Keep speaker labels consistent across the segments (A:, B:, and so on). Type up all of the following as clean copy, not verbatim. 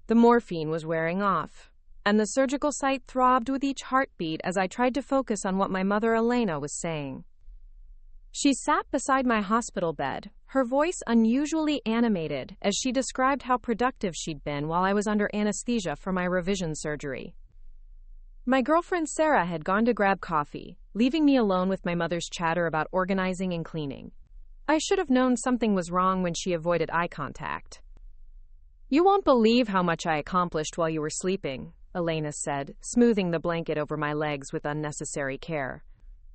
A: The morphine was wearing off, and the surgical site throbbed with each heartbeat as I tried to focus on what my mother Elena was saying. She sat beside my hospital bed, her voice unusually animated as she described how productive she'd been while I was under anesthesia for my revision surgery. My girlfriend Sarah had gone to grab coffee, leaving me alone with my mother's chatter about organizing and cleaning. I should have known something was wrong when she avoided eye contact. "You won't believe how much I accomplished while you were sleeping," Elena said, smoothing the blanket over my legs with unnecessary care.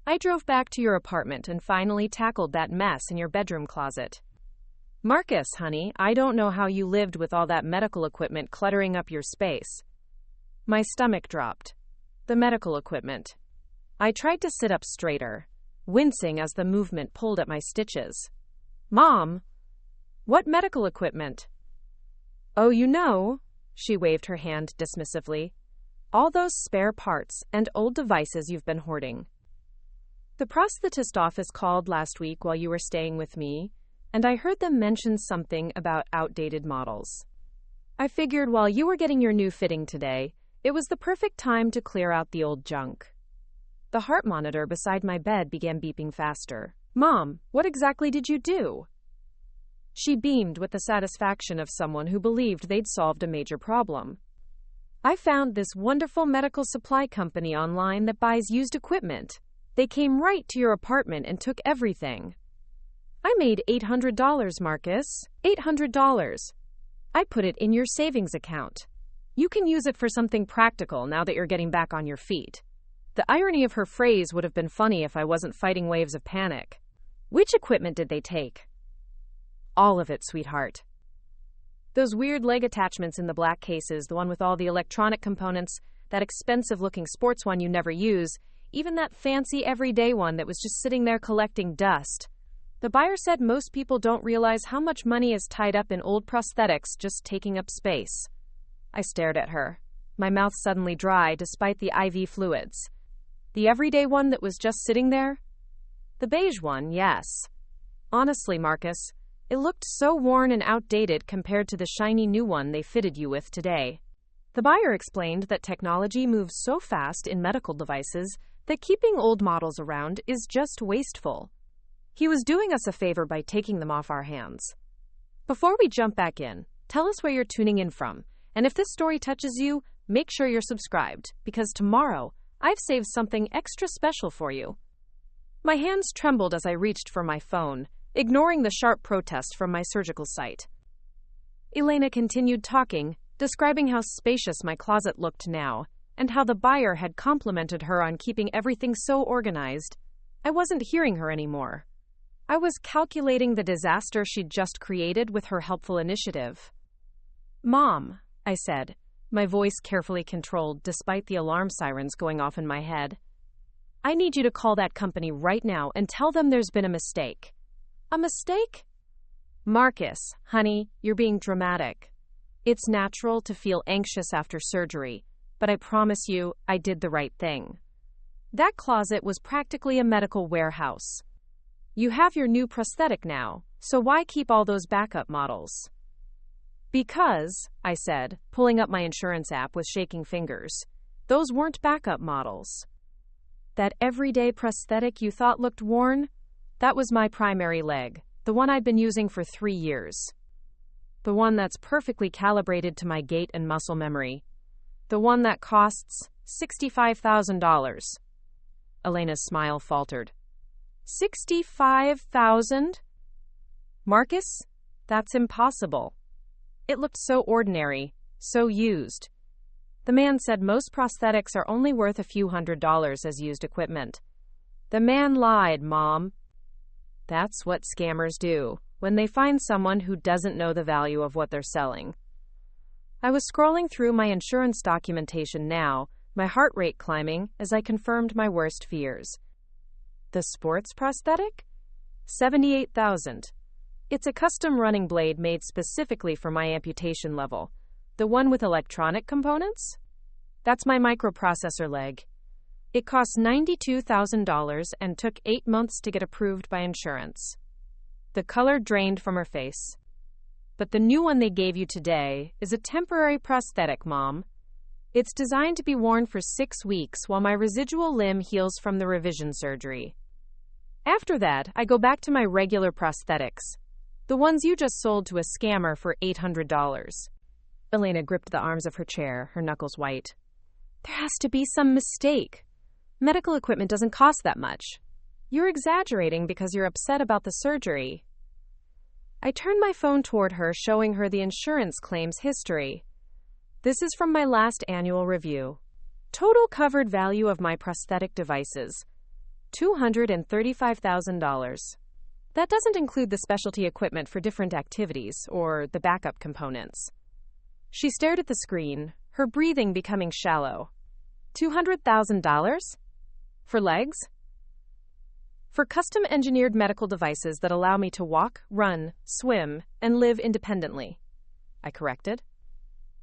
A: "I drove back to your apartment and finally tackled that mess in your bedroom closet. Marcus, honey, I don't know how you lived with all that medical equipment cluttering up your space." My stomach dropped. The medical equipment. I tried to sit up straighter, wincing as the movement pulled at my stitches. "Mom, what medical equipment?" "Oh, you know," she waved her hand dismissively, "all those spare parts and old devices you've been hoarding. The prosthetist office called last week while you were staying with me, and I heard them mention something about outdated models. I figured while you were getting your new fitting today, it was the perfect time to clear out the old junk." The heart monitor beside my bed began beeping faster. "Mom, what exactly did you do?" She beamed with the satisfaction of someone who believed they'd solved a major problem. "I found this wonderful medical supply company online that buys used equipment. They came right to your apartment and took everything. I made $800, Marcus. $800. I put it in your savings account. You can use it for something practical now that you're getting back on your feet." The irony of her phrase would have been funny if I wasn't fighting waves of panic. "Which equipment did they take?" "All of it, sweetheart. Those weird leg attachments in the black cases, the one with all the electronic components, that expensive-looking sports one you never use, even that fancy everyday one that was just sitting there collecting dust. The buyer said most people don't realize how much money is tied up in old prosthetics just taking up space." I stared at her, my mouth suddenly dry despite the IV fluids. "The everyday one that was just sitting there?" "The beige one, yes. Honestly, Marcus, it looked so worn and outdated compared to the shiny new one they fitted you with today." The buyer explained that technology moves so fast in medical devices that keeping old models around is just wasteful. He was doing us a favor by taking them off our hands. Before we jump back in, tell us where you're tuning in from, and if this story touches you, make sure you're subscribed, because tomorrow, I've saved something extra special for you. My hands trembled as I reached for my phone, ignoring the sharp protest from my surgical site. Elena continued talking, describing how spacious my closet looked now, and how the buyer had complimented her on keeping everything so organized. I wasn't hearing her anymore. I was calculating the disaster she'd just created with her helpful initiative. "Mom," I said, my voice carefully controlled despite the alarm sirens going off in my head. "I need you to call that company right now and tell them there's been a mistake." "A mistake?" "Marcus, honey, you're being dramatic. It's natural to feel anxious after surgery, but I promise you, I did the right thing. That closet was practically a medical warehouse. You have your new prosthetic now, so why keep all those backup models?" "Because," I said, pulling up my insurance app with shaking fingers, "those weren't backup models. That everyday prosthetic you thought looked worn? That was my primary leg, the one I'd been using for 3 years. The one that's perfectly calibrated to my gait and muscle memory. The one that costs $65,000. Elena's smile faltered. $65,000? Marcus, that's impossible. It looked so ordinary, so used. The man said most prosthetics are only worth a few $100s as used equipment. The man lied, Mom. That's what scammers do when they find someone who doesn't know the value of what they're selling. I was scrolling through my insurance documentation now, my heart rate climbing as I confirmed my worst fears. The sports prosthetic? $78,000. It's a custom running blade made specifically for my amputation level. The one with electronic components? That's my microprocessor leg. It cost $92,000 and took 8 months to get approved by insurance. The color drained from her face. but the new one they gave you today is a temporary prosthetic, Mom. It's designed to be worn for 6 weeks while my residual limb heals from the revision surgery. After that, I go back to my regular prosthetics, the ones you just sold to a scammer for $800. Elena gripped the arms of her chair, her knuckles white. There has to be some mistake. Medical equipment doesn't cost that much. You're exaggerating because you're upset about the surgery. I turned my phone toward her, showing her the insurance claims history. This is from my last annual review. Total covered value of my prosthetic devices, $235,000. That doesn't include the specialty equipment for different activities or the backup components. She stared at the screen, her breathing becoming shallow. $200,000? For legs? For custom-engineered medical devices that allow me to walk, run, swim, and live independently, I corrected.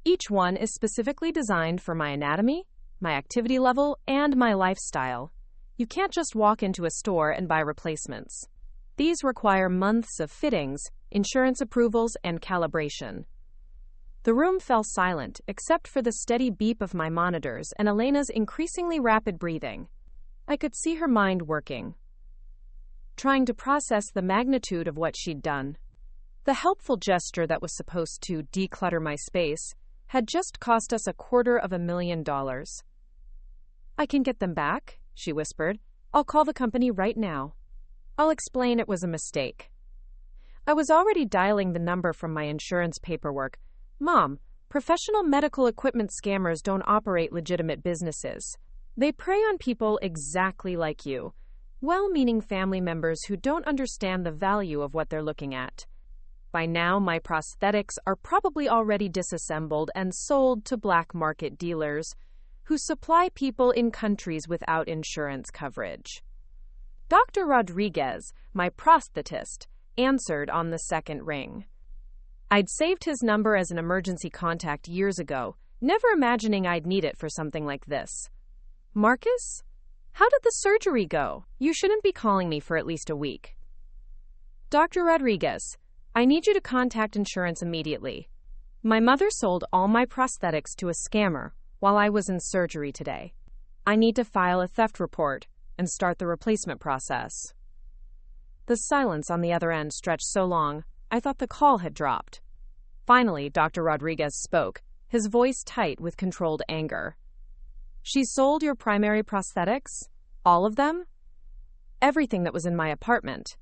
A: Each one is specifically designed for my anatomy, my activity level, and my lifestyle. You can't just walk into a store and buy replacements. These require months of fittings, insurance approvals, and calibration. The room fell silent, except for the steady beep of my monitors and Elena's increasingly rapid breathing. I could see her mind working, trying to process the magnitude of what she'd done. The helpful gesture that was supposed to declutter my space had just cost us $250,000. I can get them back, she whispered. I'll call the company right now. I'll explain it was a mistake. I was already dialing the number from my insurance paperwork. Mom, professional medical equipment scammers don't operate legitimate businesses. They prey on people exactly like you, well-meaning family members who don't understand the value of what they're looking at. By now, my prosthetics are probably already disassembled and sold to black market dealers who supply people in countries without insurance coverage. Dr. Rodriguez, my prosthetist, answered on the second ring. I'd saved his number as an emergency contact years ago, never imagining I'd need it for something like this. Marcus? How did the surgery go? You shouldn't be calling me for at least a week. Dr. Rodriguez, I need you to contact insurance immediately. My mother sold all my prosthetics to a scammer while I was in surgery today. I need to file a theft report and start the replacement process. The silence on the other end stretched so long, I thought the call had dropped. Finally, Dr. Rodriguez spoke, his voice tight with controlled anger. She sold your primary prosthetics? All of them? Everything that was in my apartment.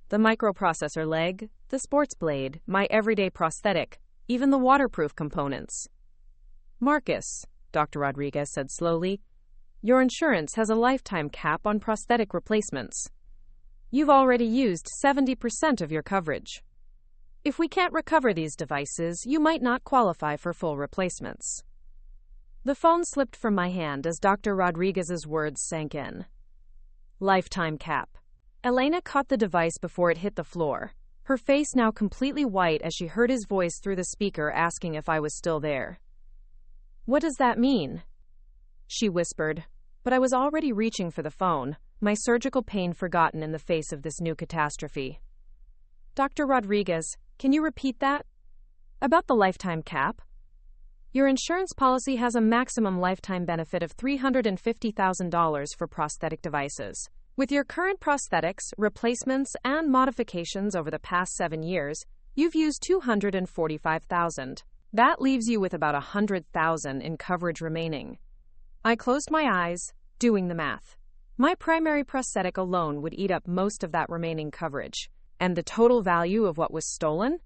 A: The microprocessor leg, the sports blade, my everyday prosthetic, even the waterproof components. Marcus, Dr. Rodriguez said slowly, your insurance has a lifetime cap on prosthetic replacements. You've already used 70% of your coverage. If we can't recover these devices, you might not qualify for full replacements. The phone slipped from my hand as Dr. Rodriguez's words sank in. Lifetime cap. Elena caught the device before it hit the floor, her face now completely white as she heard his voice through the speaker asking if I was still there. What does that mean? She whispered, but I was already reaching for the phone, my surgical pain forgotten in the face of this new catastrophe. Dr. Rodriguez, can you repeat that? About the lifetime cap? Your insurance policy has a maximum lifetime benefit of $350,000 for prosthetic devices. With your current prosthetics, replacements, and modifications over the past 7 years, you've used $245,000. That leaves you with about $100,000 in coverage remaining. I closed my eyes, doing the math. My primary prosthetic alone would eat up most of that remaining coverage. And the total value of what was stolen?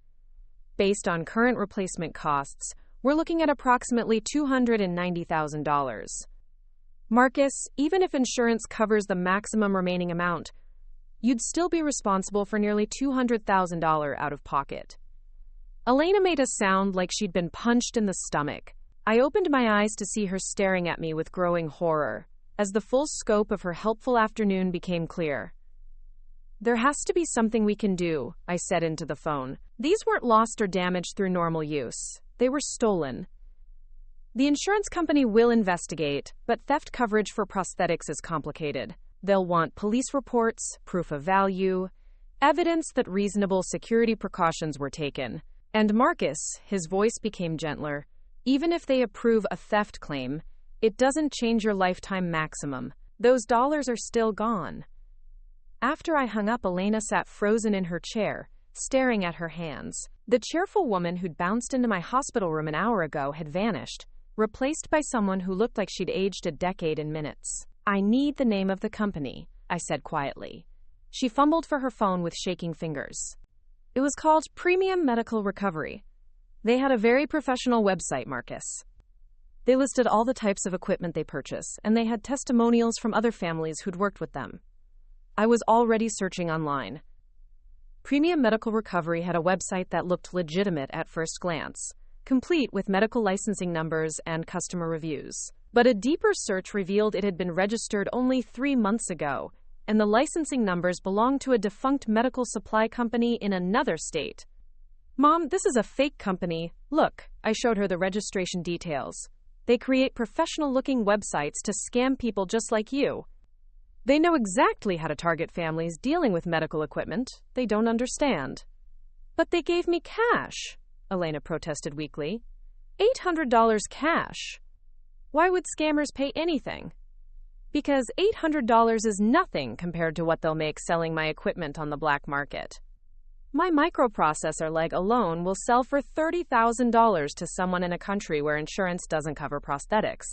A: Based on current replacement costs, we're looking at approximately $290,000. Marcus, even if insurance covers the maximum remaining amount, you'd still be responsible for nearly $200,000 out of pocket. Elena made a sound like she'd been punched in the stomach. I opened my eyes to see her staring at me with growing horror, as the full scope of her helpful afternoon became clear. There has to be something we can do, I said into the phone. These weren't lost or damaged through normal use. They were stolen. The insurance company will investigate, but theft coverage for prosthetics is complicated. They'll want police reports, proof of value, evidence that reasonable security precautions were taken. And Marcus, his voice became gentler, even if they approve a theft claim, it doesn't change your lifetime maximum. Those dollars are still gone. After I hung up, Elena sat frozen in her chair, staring at her hands. The cheerful woman who'd bounced into my hospital room an hour ago had vanished, replaced by someone who looked like she'd aged a decade in minutes. I need the name of the company, I said quietly. She fumbled for her phone with shaking fingers. It was called Premium Medical Recovery. They had a very professional website, Marcus. They listed all the types of equipment they purchase, and they had testimonials from other families who'd worked with them. I was already searching online. Premium Medical Recovery had a website that looked legitimate at first glance, complete with medical licensing numbers and customer reviews. But a deeper search revealed it had been registered only 3 months ago, and the licensing numbers belonged to a defunct medical supply company in another state. Mom, this is a fake company. Look, I showed her the registration details. They create professional-looking websites to scam people just like you. They know exactly how to target families dealing with medical equipment they don't understand. But they gave me cash, Elena protested weakly. $800 cash. Why would scammers pay anything? Because $800 is nothing compared to what they'll make selling my equipment on the black market. My microprocessor leg alone will sell for $30,000 to someone in a country where insurance doesn't cover prosthetics.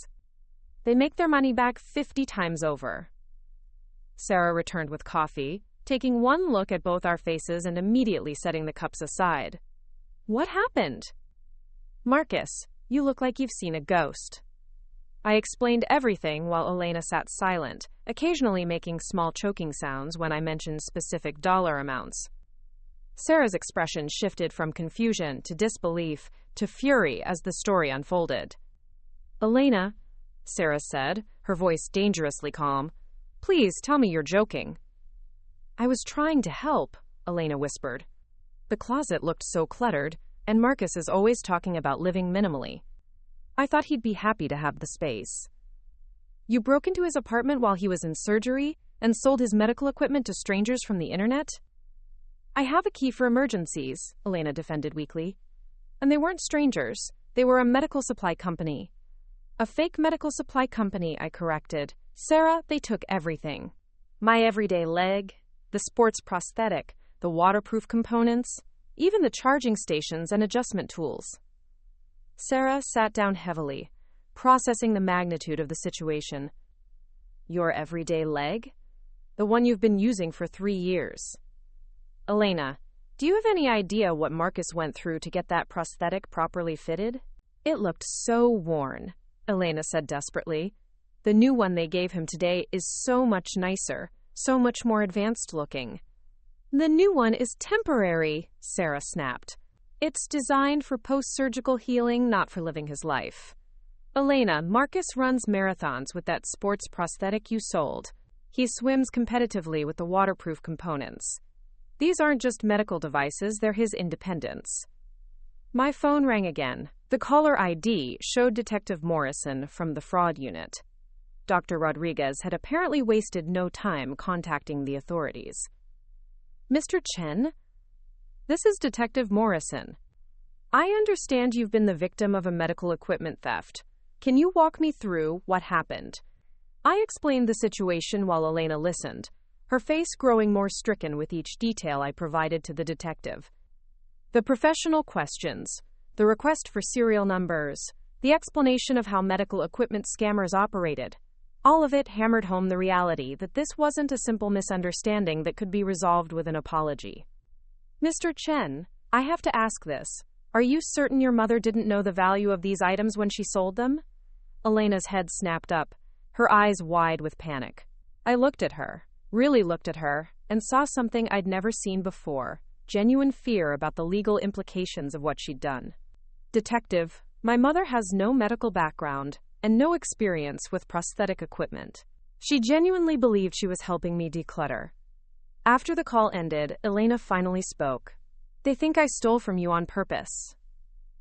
A: They make their money back 50 times over. Sarah returned with coffee, taking one look at both our faces and immediately setting the cups aside. What happened? Marcus, you look like you've seen a ghost. I explained everything while Elena sat silent, occasionally making small choking sounds when I mentioned specific dollar amounts. Sarah's expression shifted from confusion to disbelief to fury as the story unfolded. Elena, Sarah said, her voice dangerously calm, please tell me you're joking. I was trying to help, Elena whispered. The closet looked so cluttered, and Marcus is always talking about living minimally. I thought he'd be happy to have the space. You broke into his apartment while he was in surgery and sold his medical equipment to strangers from the internet? I have a key for emergencies, Elena defended weakly. And they weren't strangers. They were a medical supply company. A fake medical supply company, I corrected. Sarah, they took everything. My everyday leg, the sports prosthetic, the waterproof components, even the charging stations and adjustment tools. Sarah sat down heavily, processing the magnitude of the situation. Your everyday leg? The one you've been using for 3 years. Elena, do you have any idea what Marcus went through to get that prosthetic properly fitted? It looked so worn, Elena said desperately. The new one they gave him today is so much nicer, so much more advanced looking. The new one is temporary, Sarah snapped. It's designed for post-surgical healing, not for living his life. Elena, Marcus runs marathons with that sports prosthetic you sold. He swims competitively with the waterproof components. These aren't just medical devices, they're his independence. My phone rang again. The caller ID showed Detective Morrison from the fraud unit. Dr. Rodriguez had apparently wasted no time contacting the authorities. Mr. Chen? This is Detective Morrison. I understand you've been the victim of a medical equipment theft. Can you walk me through what happened? I explained the situation while Elena listened, her face growing more stricken with each detail I provided to the detective. The professional questions, the request for serial numbers, the explanation of how medical equipment scammers operated, all of it hammered home the reality that this wasn't a simple misunderstanding that could be resolved with an apology. Mr. Chen, I have to ask this. Are you certain your mother didn't know the value of these items when she sold them? Elena's head snapped up, her eyes wide with panic. I looked at her, really looked at her, and saw something I'd never seen before, genuine fear about the legal implications of what she'd done. Detective, my mother has no medical background and no experience with prosthetic equipment. She genuinely believed she was helping me declutter. After the call ended, Elena finally spoke. They think I stole from you on purpose.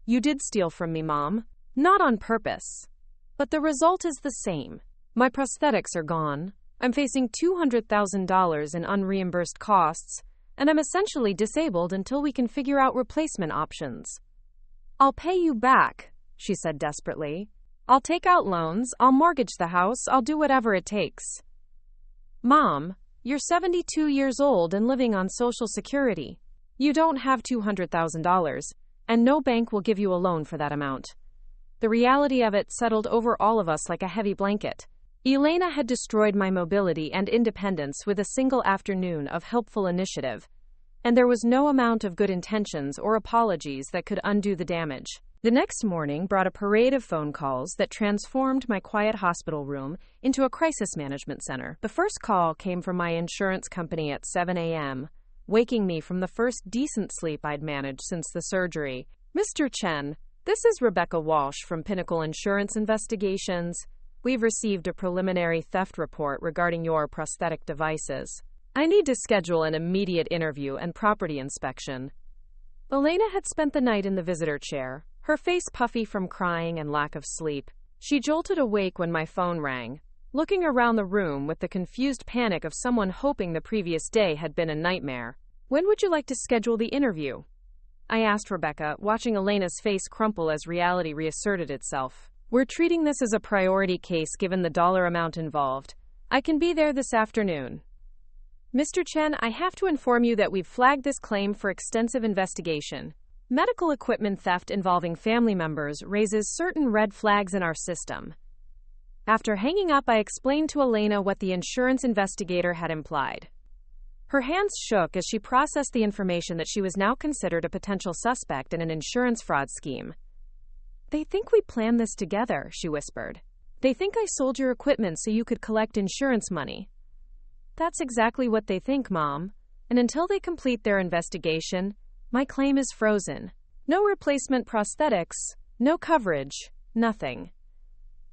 A: You did steal from me, Mom. Not on purpose. But the result is the same. My prosthetics are gone. I'm facing $200,000 in unreimbursed costs, and I'm essentially disabled until we can figure out replacement options. I'll pay you back, she said desperately. I'll take out loans, I'll mortgage the house, I'll do whatever it takes. Mom, you're 72 years old and living on Social Security. You don't have $200,000, and no bank will give you a loan for that amount. The reality of it settled over all of us like a heavy blanket. Elena had destroyed my mobility and independence with a single afternoon of helpful initiative, and there was no amount of good intentions or apologies that could undo the damage. The next morning brought a parade of phone calls that transformed my quiet hospital room into a crisis management center. The first call came from my insurance company at 7 a.m., waking me from the first decent sleep I'd managed since the surgery. Mr. Chen, this is Rebecca Walsh from Pinnacle Insurance Investigations. We've received a preliminary theft report regarding your prosthetic devices. I need to schedule an immediate interview and property inspection. Elena had spent the night in the visitor chair, her face puffy from crying and lack of sleep. She jolted awake when my phone rang, looking around the room with the confused panic of someone hoping the previous day had been a nightmare. When would you like to schedule the interview? I asked Rebecca, watching Elena's face crumple as reality reasserted itself. We're treating this as a priority case given the dollar amount involved. I can be there this afternoon. Mr. Chen, I have to inform you that we've flagged this claim for extensive investigation. Medical equipment theft involving family members raises certain red flags in our system. After hanging up, I explained to Elena what the insurance investigator had implied. Her hands shook as she processed the information that she was now considered a potential suspect in an insurance fraud scheme. They think we planned this together, she whispered. They think I sold your equipment so you could collect insurance money. That's exactly what they think, Mom. And until they complete their investigation, my claim is frozen. No replacement prosthetics, no coverage, nothing.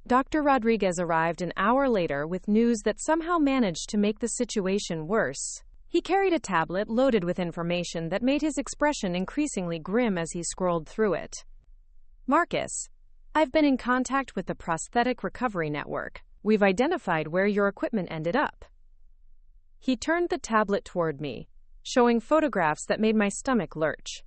A: Dr. Rodriguez arrived an hour later with news that somehow managed to make the situation worse. He carried a tablet loaded with information that made his expression increasingly grim as he scrolled through it. Marcus, I've been in contact with the Prosthetic Recovery Network. We've identified where your equipment ended up. He turned the tablet toward me, showing photographs that made my stomach lurch.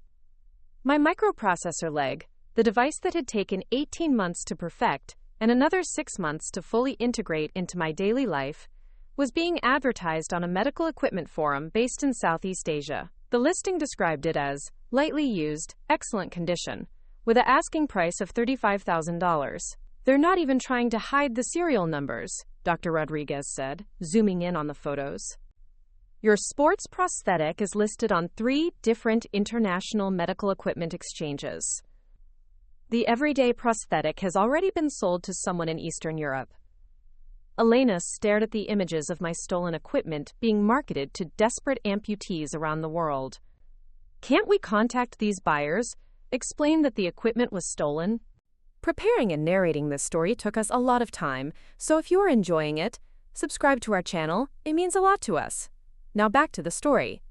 A: My microprocessor leg, the device that had taken 18 months to perfect and another 6 months to fully integrate into my daily life, was being advertised on a medical equipment forum based in Southeast Asia. The listing described it as lightly used, excellent condition, with an asking price of $35,000. They're not even trying to hide the serial numbers, Dr. Rodriguez said, zooming in on the photos. Your sports prosthetic is listed on 3 different international medical equipment exchanges. The everyday prosthetic has already been sold to someone in Eastern Europe. Elena stared at the images of my stolen equipment being marketed to desperate amputees around the world. Can't we contact these buyers? Explain that the equipment was stolen? Preparing and narrating this story took us a lot of time, so if you are enjoying it, subscribe to our channel. It means a lot to us. Now back to the story.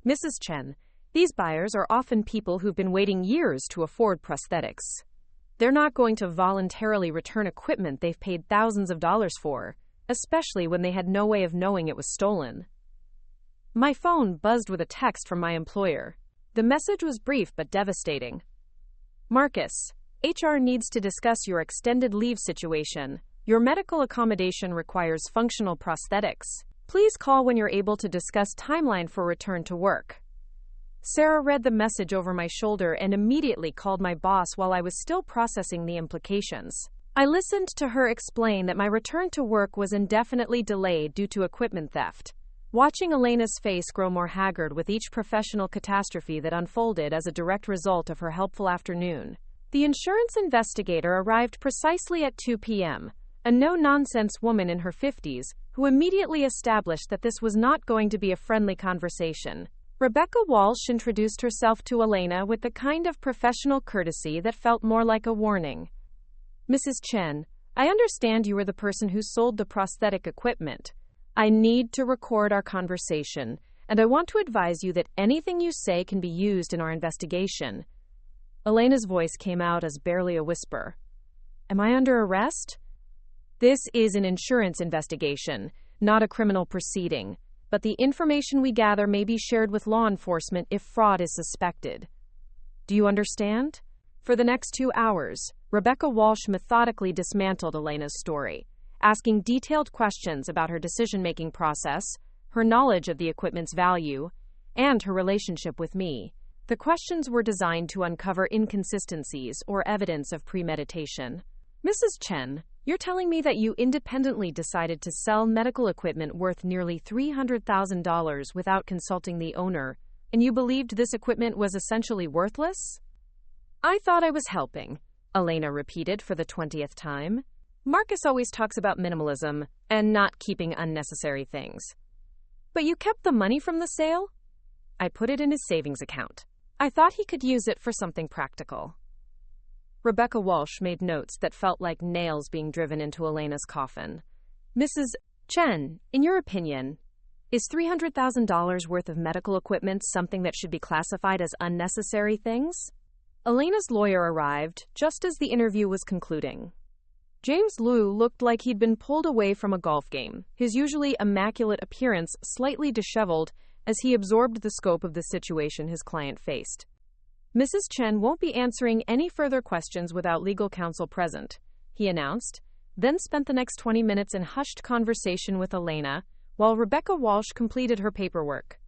A: Mrs. Chen, these buyers are often people who've been waiting years to afford prosthetics. They're not going to voluntarily return equipment they've paid thousands of dollars for, especially when they had no way of knowing it was stolen. My phone buzzed with a text from my employer. The message was brief but devastating. Marcus, HR needs to discuss your extended leave situation. Your medical accommodation requires functional prosthetics. Please call when you're able to discuss timeline for return to work. Sarah read the message over my shoulder and immediately called my boss while I was still processing the implications. I listened to her explain that my return to work was indefinitely delayed due to equipment theft, watching Elena's face grow more haggard with each professional catastrophe that unfolded as a direct result of her helpful afternoon. The insurance investigator arrived precisely at 2 p.m., a no-nonsense woman in her 50s who immediately established that this was not going to be a friendly conversation. Rebecca Walsh introduced herself to Elena with the kind of professional courtesy that felt more like a warning. Mrs. Chen, I understand you were the person who sold the prosthetic equipment. I need to record our conversation, and I want to advise you that anything you say can be used in our investigation. Elena's voice came out as barely a whisper. Am I under arrest? This is an insurance investigation, not a criminal proceeding, but the information we gather may be shared with law enforcement if fraud is suspected. Do you understand? For the next 2 hours, Rebecca Walsh methodically dismantled Elena's story, asking detailed questions about her decision-making process, her knowledge of the equipment's value, and her relationship with me. The questions were designed to uncover inconsistencies or evidence of premeditation. Mrs. Chen, you're telling me that you independently decided to sell medical equipment worth nearly $300,000 without consulting the owner, and you believed this equipment was essentially worthless? I thought I was helping, Elena repeated for the 20th time. Marcus always talks about minimalism and not keeping unnecessary things. But you kept the money from the sale? I put it in his savings account. I thought he could use it for something practical. Rebecca Walsh made notes that felt like nails being driven into Elena's coffin. Mrs. Chen, in your opinion, is $300,000 worth of medical equipment something that should be classified as unnecessary things? Elena's lawyer arrived just as the interview was concluding. James Liu looked like he'd been pulled away from a golf game, his usually immaculate appearance slightly disheveled as he absorbed the scope of the situation his client faced. Mrs. Chen won't be answering any further questions without legal counsel present, he announced, then spent the next 20 minutes in hushed conversation with Elena while Rebecca Walsh completed her paperwork.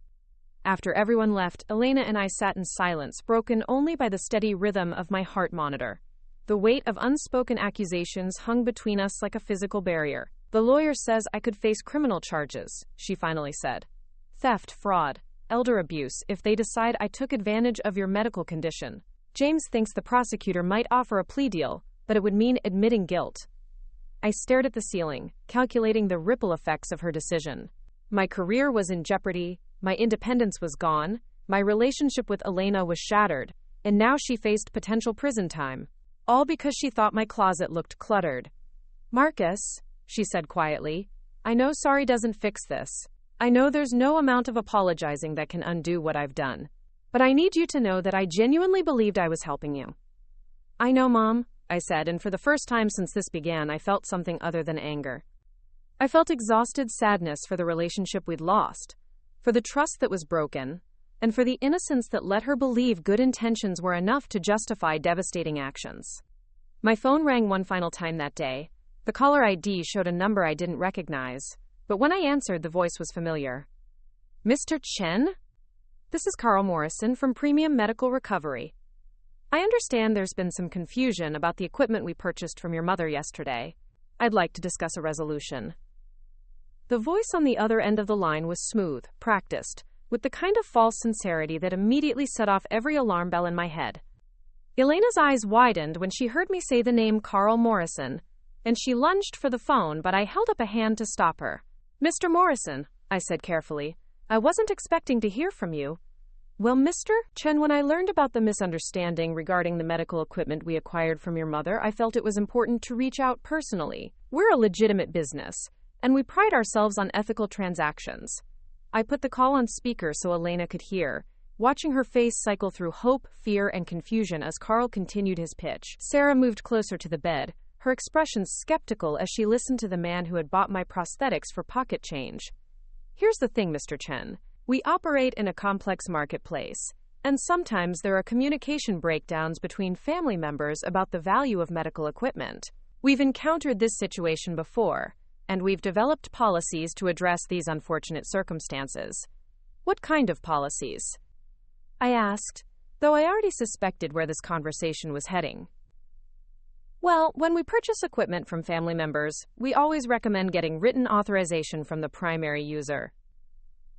A: After everyone left, Elena and I sat in silence, broken only by the steady rhythm of my heart monitor. The weight of unspoken accusations hung between us like a physical barrier. The lawyer says I could face criminal charges, she finally said. Theft, fraud, elder abuse, if they decide I took advantage of your medical condition. James thinks the prosecutor might offer a plea deal, but it would mean admitting guilt. I stared at the ceiling, calculating the ripple effects of her decision. My career was in jeopardy, my independence was gone, my relationship with Elena was shattered, and now she faced potential prison time. All because she thought my closet looked cluttered. Marcus, she said quietly, I know sorry doesn't fix this. I know there's no amount of apologizing that can undo what I've done. But I need you to know that I genuinely believed I was helping you. I know, Mom, I said, and for the first time since this began, I felt something other than anger. I felt exhausted sadness for the relationship we'd lost, for the trust that was broken, and for the innocence that let her believe good intentions were enough to justify devastating actions. My phone rang one final time that day. The caller ID showed a number I didn't recognize, but when I answered, the voice was familiar. Mr. Chen? This is Carl Morrison from Premium Medical Recovery. I understand there's been some confusion about the equipment we purchased from your mother yesterday. I'd like to discuss a resolution. The voice on the other end of the line was smooth, practiced, with the kind of false sincerity that immediately set off every alarm bell in my head. Elena's eyes widened when she heard me say the name Carl Morrison, and she lunged for the phone, but I held up a hand to stop her. Mr. Morrison, I said carefully, I wasn't expecting to hear from you. Well, Mr. Chen, when I learned about the misunderstanding regarding the medical equipment we acquired from your mother, I felt it was important to reach out personally. We're a legitimate business, and we pride ourselves on ethical transactions. I put the call on speaker so Elena could hear, watching her face cycle through hope, fear, and confusion as Carl continued his pitch. Sarah moved closer to the bed, her expression skeptical as she listened to the man who had bought my prosthetics for pocket change. Here's the thing, Mr. Chen. We operate in a complex marketplace, and sometimes there are communication breakdowns between family members about the value of medical equipment. We've encountered this situation before, and we've developed policies to address these unfortunate circumstances. What kind of policies? I asked, though I already suspected where this conversation was heading. Well, when we purchase equipment from family members, we always recommend getting written authorization from the primary user.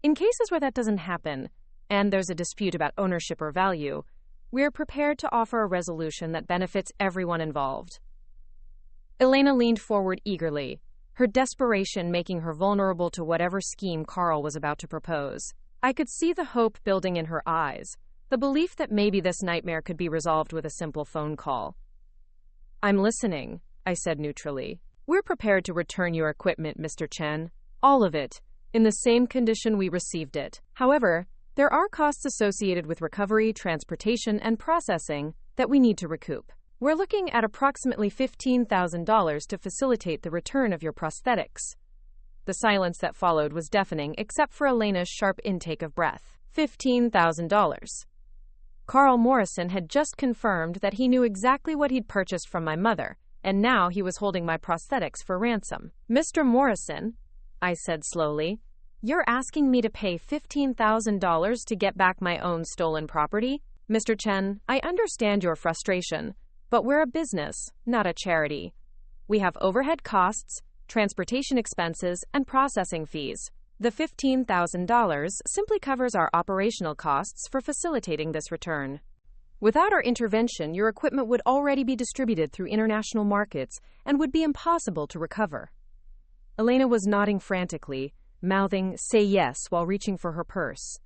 A: In cases where that doesn't happen, and there's a dispute about ownership or value, we're prepared to offer a resolution that benefits everyone involved. Elena leaned forward eagerly, her desperation making her vulnerable to whatever scheme Carl was about to propose. I could see the hope building in her eyes, the belief that maybe this nightmare could be resolved with a simple phone call. I'm listening, I said neutrally. We're prepared to return your equipment, Mr. Chen. All of it, in the same condition we received it. However, there are costs associated with recovery, transportation, and processing that we need to recoup. We're looking at approximately $15,000 to facilitate the return of your prosthetics. The silence that followed was deafening, except for Elena's sharp intake of breath. $15,000. Carl Morrison had just confirmed that he knew exactly what he'd purchased from my mother, and now he was holding my prosthetics for ransom. Mr. Morrison, I said slowly, you're asking me to pay $15,000 to get back my own stolen property? Mr. Chen, I understand your frustration, but we're a business, not a charity. We have overhead costs, transportation expenses, and processing fees. The $15,000 simply covers our operational costs for facilitating this return. Without our intervention, your equipment would already be distributed through international markets and would be impossible to recover. Elena was nodding frantically, mouthing, "Say yes," while reaching for her purse.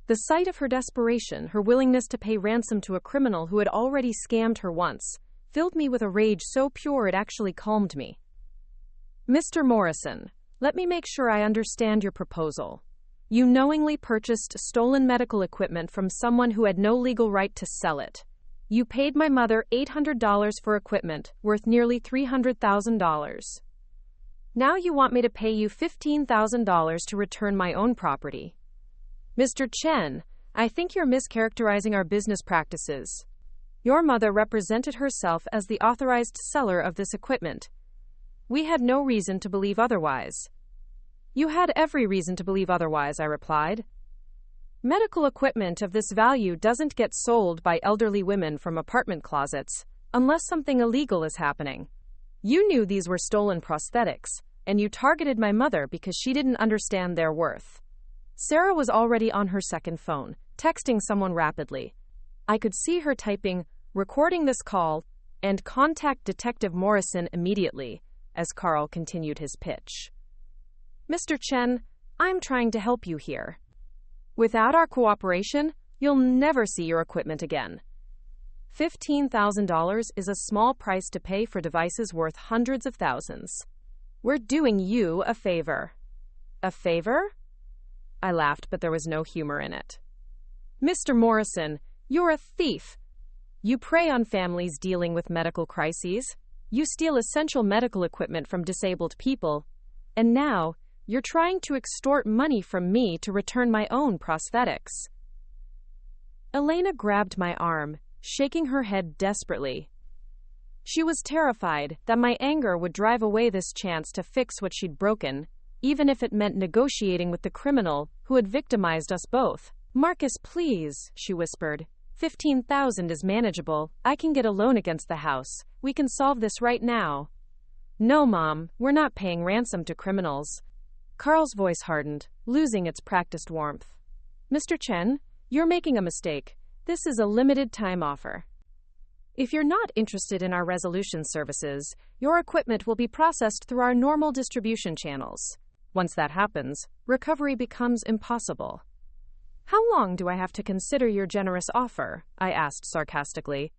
A: The sight of her desperation, her willingness to pay ransom to a criminal who had already scammed her once, filled me with a rage so pure it actually calmed me. Mr. Morrison, let me make sure I understand your proposal. You knowingly purchased stolen medical equipment from someone who had no legal right to sell it. You paid my mother $800 for equipment worth nearly $300,000. Now you want me to pay you $15,000 to return my own property. Mr. Chen, I think you're mischaracterizing our business practices. Your mother represented herself as the authorized seller of this equipment. We had no reason to believe otherwise. You had every reason to believe otherwise, I replied. Medical equipment of this value doesn't get sold by elderly women from apartment closets unless something illegal is happening. You knew these were stolen prosthetics, and you targeted my mother because she didn't understand their worth. Sarah was already on her second phone, texting someone rapidly. I could see her typing, "Recording this call," and "Contact Detective Morrison immediately," as Carl continued his pitch. Mr. Chen, I'm trying to help you here. Without our cooperation, you'll never see your equipment again. $15,000 is a small price to pay for devices worth hundreds of thousands. We're doing you a favor. A favor? I laughed, but there was no humor in it. Mr. Morrison, you're a thief. You prey on families dealing with medical crises. You steal essential medical equipment from disabled people. And now, you're trying to extort money from me to return my own prosthetics. Elena grabbed my arm, shaking her head desperately. She was terrified that my anger would drive away this chance to fix what she'd broken, even if it meant negotiating with the criminal who had victimized us both. Marcus, please, she whispered. $15,000 is manageable. I can get a loan against the house. We can solve this right now. No, Mom, we're not paying ransom to criminals. Carl's voice hardened, losing its practiced warmth. Mr. Chen, you're making a mistake. This is a limited-time offer. If you're not interested in our resolution services, your equipment will be processed through our normal distribution channels. Once that happens, recovery becomes impossible. How long do I have to consider your generous offer? I asked sarcastically.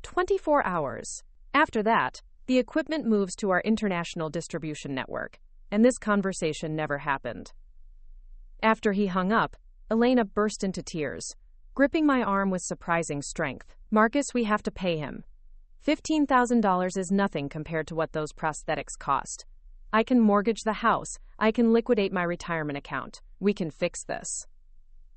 A: 24 hours. After that, the equipment moves to our international distribution network, and this conversation never happened. After he hung up, Elena burst into tears, gripping my arm with surprising strength. Marcus, we have to pay him. $15,000 is nothing compared to what those prosthetics cost. I can mortgage the house. I can liquidate my retirement account. We can fix this.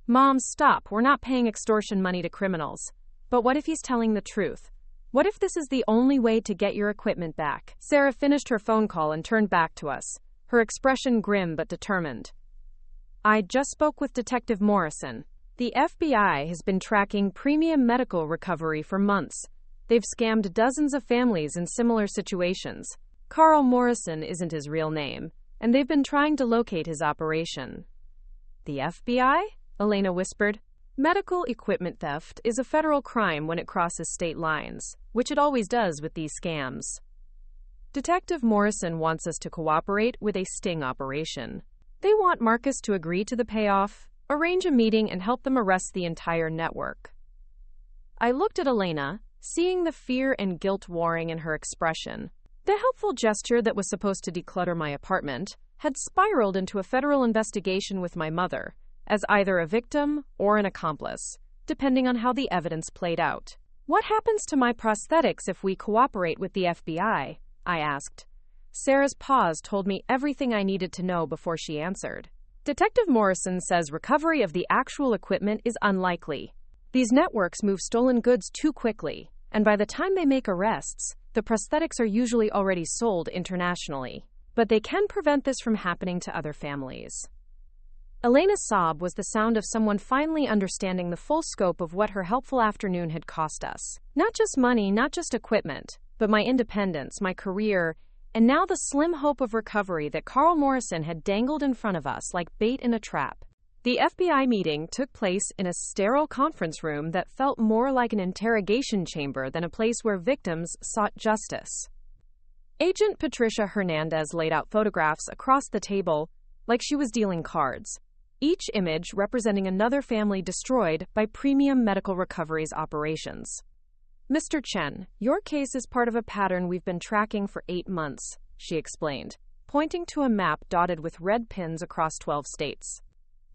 A: Mom, stop. We're not paying extortion money to criminals. But what if he's telling the truth? What if this is the only way to get your equipment back? Sarah finished her phone call and turned back to us, her expression grim but determined. I just spoke with Detective Morrison. The FBI has been tracking premium medical recovery for months. They've scammed dozens of families in similar situations. Carl Morrison isn't his real name, and they've been trying to locate his operation. The FBI? Elena whispered. Medical equipment theft is a federal crime when it crosses state lines, which it always does with these scams. Detective Morrison wants us to cooperate with a sting operation. They want Marcus to agree to the payoff, arrange a meeting, and help them arrest the entire network. I looked at Elena, seeing the fear and guilt warring in her expression. The helpful gesture that was supposed to declutter my apartment had spiraled into a federal investigation with my mother, as either a victim or an accomplice, depending on how the evidence played out. What happens to my prosthetics if we cooperate with the FBI? I asked. Sarah's pause told me everything I needed to know before she answered. Detective Morrison says recovery of the actual equipment is unlikely. These networks move stolen goods too quickly, and by the time they make arrests, the prosthetics are usually already sold internationally. But they can prevent this from happening to other families. Elena's sob was the sound of someone finally understanding the full scope of what her helpful afternoon had cost us. Not just money, not just equipment, but my independence, my career, and now the slim hope of recovery that Carl Morrison had dangled in front of us like bait in a trap. The FBI meeting took place in a sterile conference room that felt more like an interrogation chamber than a place where victims sought justice. Agent Patricia Hernandez laid out photographs across the table like she was dealing cards, each image representing another family destroyed by Premium Medical Recovery's operations. Mr. Chen, your case is part of a pattern we've been tracking for 8 months, she explained, pointing to a map dotted with red pins across 12 states.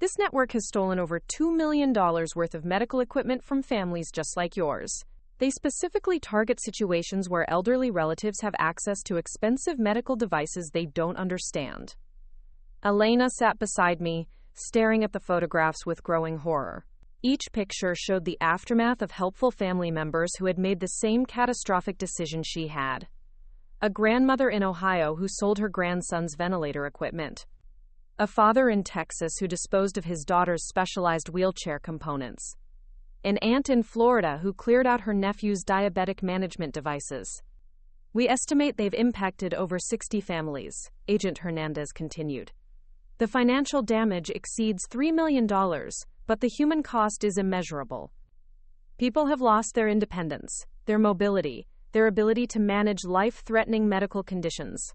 A: This network has stolen over $2 million worth of medical equipment from families just like yours. They specifically target situations where elderly relatives have access to expensive medical devices they don't understand. Elena sat beside me, staring at the photographs with growing horror. Each picture showed the aftermath of helpful family members who had made the same catastrophic decision she had. A grandmother in Ohio who sold her grandson's ventilator equipment. A father in Texas who disposed of his daughter's specialized wheelchair components. An aunt in Florida who cleared out her nephew's diabetic management devices. We estimate they've impacted over 60 families, Agent Hernandez continued. The financial damage exceeds $3 million, but the human cost is immeasurable. People have lost their independence, their mobility, their ability to manage life-threatening medical conditions.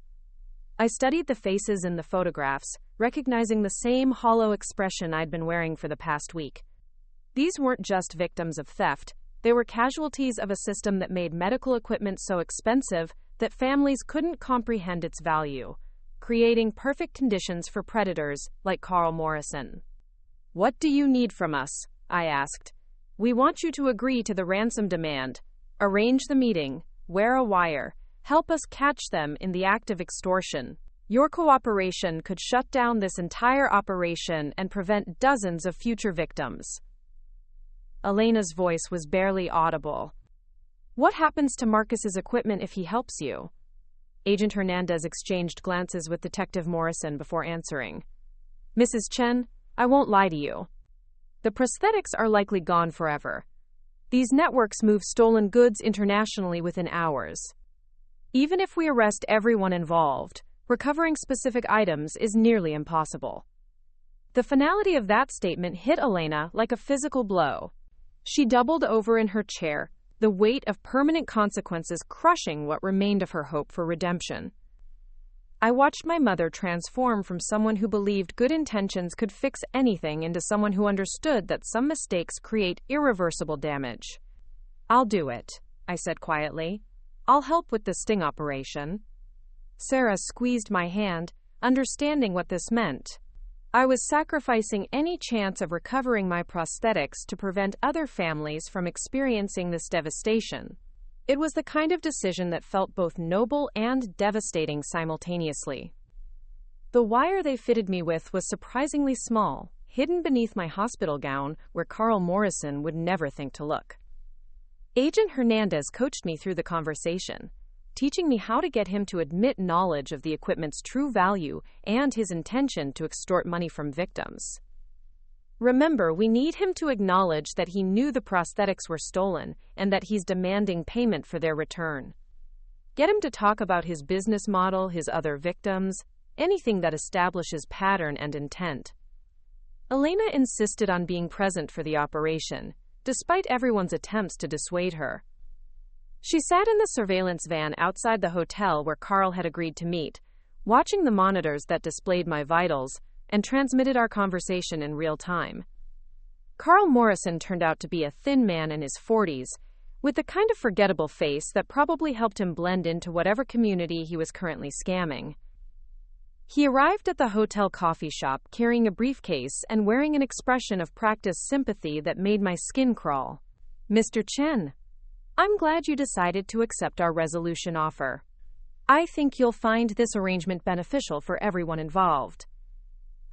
A: I studied the faces in the photographs, recognizing the same hollow expression I'd been wearing for the past week. These weren't just victims of theft, they were casualties of a system that made medical equipment so expensive that families couldn't comprehend its value, creating perfect conditions for predators like Carl Morrison. What do you need from us? I asked. We want you to agree to the ransom demand, arrange the meeting, wear a wire, help us catch them in the act of extortion. Your cooperation could shut down this entire operation and prevent dozens of future victims. Elena's voice was barely audible. What happens to Marcus's equipment if he helps you? Agent Hernandez exchanged glances with Detective Morrison before answering. Mrs. Chen, I won't lie to you. The prosthetics are likely gone forever. These networks move stolen goods internationally within hours. Even if we arrest everyone involved, recovering specific items is nearly impossible. The finality of that statement hit Elena like a physical blow. She doubled over in her chair, the weight of permanent consequences crushing what remained of her hope for redemption. I watched my mother transform from someone who believed good intentions could fix anything into someone who understood that some mistakes create irreversible damage. I'll do it, I said quietly. I'll help with the sting operation. Sarah squeezed my hand, understanding what this meant. I was sacrificing any chance of recovering my prosthetics to prevent other families from experiencing this devastation. It was the kind of decision that felt both noble and devastating simultaneously. The wire they fitted me with was surprisingly small, hidden beneath my hospital gown where Carl Morrison would never think to look. Agent Hernandez coached me through the conversation, teaching me how to get him to admit knowledge of the equipment's true value and his intention to extort money from victims. Remember, we need him to acknowledge that he knew the prosthetics were stolen and that he's demanding payment for their return. Get him to talk about his business model, his other victims, anything that establishes pattern and intent. Elena insisted on being present for the operation, despite everyone's attempts to dissuade her. She sat in the surveillance van outside the hotel where Carl had agreed to meet, watching the monitors that displayed my vitals and transmitted our conversation in real time. Carl Morrison turned out to be a thin man in his 40s, with the kind of forgettable face that probably helped him blend into whatever community he was currently scamming. He arrived at the hotel coffee shop carrying a briefcase and wearing an expression of practiced sympathy that made my skin crawl. Mr. Chen, I'm glad you decided to accept our resolution offer. I think you'll find this arrangement beneficial for everyone involved.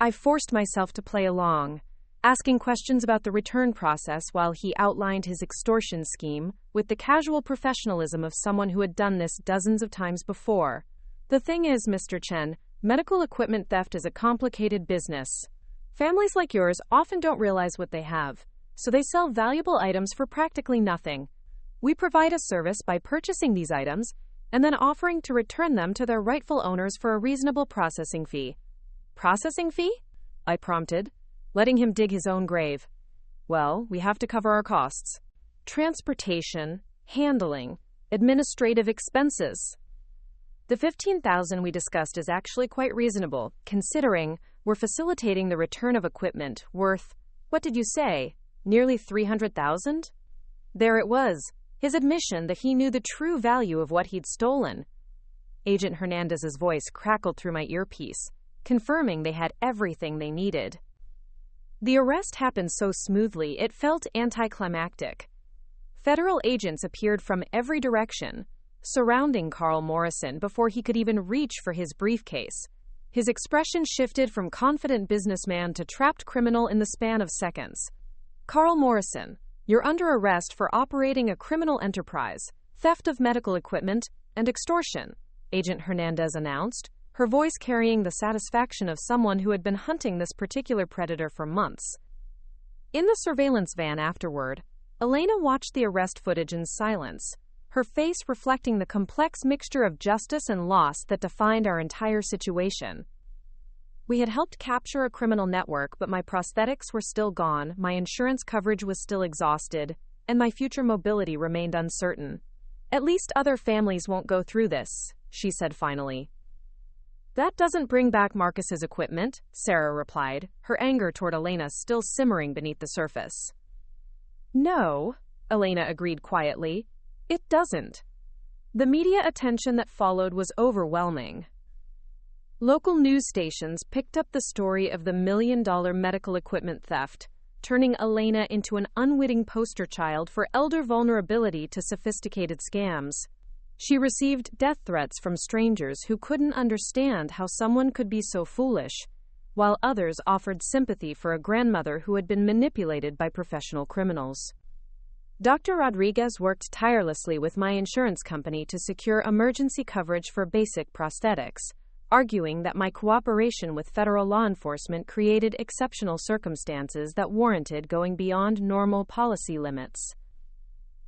A: I forced myself to play along, asking questions about the return process while he outlined his extortion scheme with the casual professionalism of someone who had done this dozens of times before. The thing is, Mr. Chen, medical equipment theft is a complicated business. Families like yours often don't realize what they have, so they sell valuable items for practically nothing. We provide a service by purchasing these items and then offering to return them to their rightful owners for a reasonable processing fee. Processing fee? I prompted, letting him dig his own grave. Well, we have to cover our costs. Transportation, handling, administrative expenses. The $15,000 we discussed is actually quite reasonable, considering we're facilitating the return of equipment worth, what did you say, nearly $300,000? There it was, his admission that he knew the true value of what he'd stolen. Agent Hernandez's voice crackled through my earpiece, confirming they had everything they needed. The arrest happened so smoothly it felt anticlimactic. Federal agents appeared from every direction, surrounding Carl Morrison before he could even reach for his briefcase. His expression shifted from confident businessman to trapped criminal in the span of seconds. Carl Morrison, you're under arrest for operating a criminal enterprise, theft of medical equipment, and extortion, Agent Hernandez announced, her voice carrying the satisfaction of someone who had been hunting this particular predator for months. In the surveillance van afterward, Elena watched the arrest footage in silence, her face reflecting the complex mixture of justice and loss that defined our entire situation. We had helped capture a criminal network, but my prosthetics were still gone, my insurance coverage was still exhausted, and my future mobility remained uncertain. At least other families won't go through this, she said finally. That doesn't bring back Marcus's equipment, Sarah replied, her anger toward Elena still simmering beneath the surface. No, Elena agreed quietly, it doesn't. The media attention that followed was overwhelming. Local news stations picked up the story of the million-dollar medical equipment theft, turning Elena into an unwitting poster child for elder vulnerability to sophisticated scams. She received death threats from strangers who couldn't understand how someone could be so foolish, while others offered sympathy for a grandmother who had been manipulated by professional criminals. Dr. Rodriguez worked tirelessly with my insurance company to secure emergency coverage for basic prosthetics, arguing that my cooperation with federal law enforcement created exceptional circumstances that warranted going beyond normal policy limits.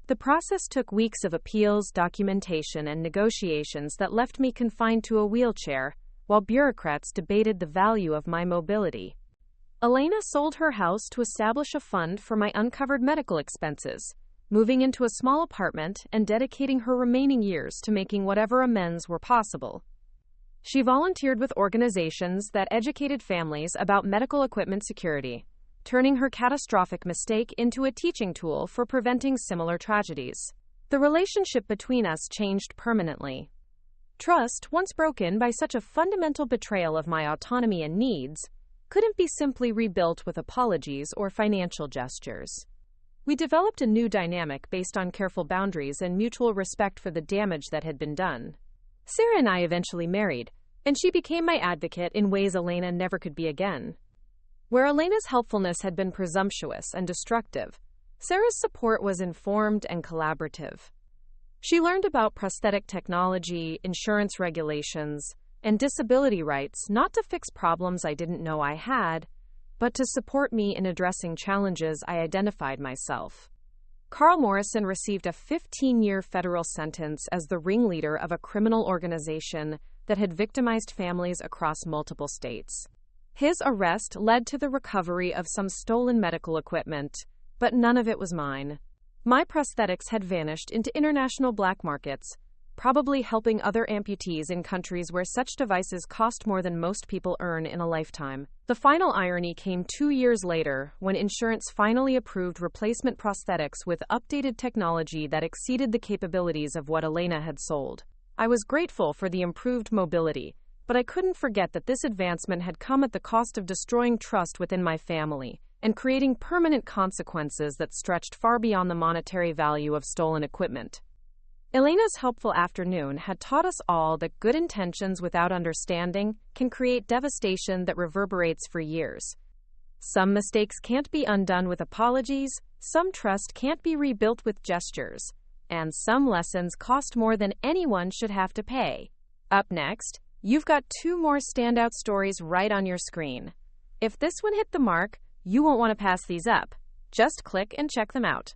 A: The process took weeks of appeals, documentation, and negotiations that left me confined to a wheelchair, while bureaucrats debated the value of my mobility. Elena sold her house to establish a fund for my uncovered medical expenses, moving into a small apartment and dedicating her remaining years to making whatever amends were possible. She volunteered with organizations that educated families about medical equipment security, turning her catastrophic mistake into a teaching tool for preventing similar tragedies. The relationship between us changed permanently. Trust, once broken by such a fundamental betrayal of my autonomy and needs, couldn't be simply rebuilt with apologies or financial gestures. We developed a new dynamic based on careful boundaries and mutual respect for the damage that had been done. Sarah and I eventually married, and she became my advocate in ways Elena never could be again. Where Elena's helpfulness had been presumptuous and destructive, Sarah's support was informed and collaborative. She learned about prosthetic technology, insurance regulations, and disability rights not to fix problems I didn't know I had, but to support me in addressing challenges I identified myself. Carl Morrison received a 15-year federal sentence as the ringleader of a criminal organization that had victimized families across multiple states. His arrest led to the recovery of some stolen medical equipment, but none of it was mine. My prosthetics had vanished into international black markets, probably helping other amputees in countries where such devices cost more than most people earn in a lifetime. The final irony came 2 years later, when insurance finally approved replacement prosthetics with updated technology that exceeded the capabilities of what Elena had sold. I was grateful for the improved mobility, but I couldn't forget that this advancement had come at the cost of destroying trust within my family and creating permanent consequences that stretched far beyond the monetary value of stolen equipment. Elena's helpful afternoon had taught us all that good intentions without understanding can create devastation that reverberates for years. Some mistakes can't be undone with apologies, some trust can't be rebuilt with gestures, and some lessons cost more than anyone should have to pay. Up next, you've got 2 more standout stories right on your screen. If this one hit the mark, you won't want to pass these up. Just click and check them out.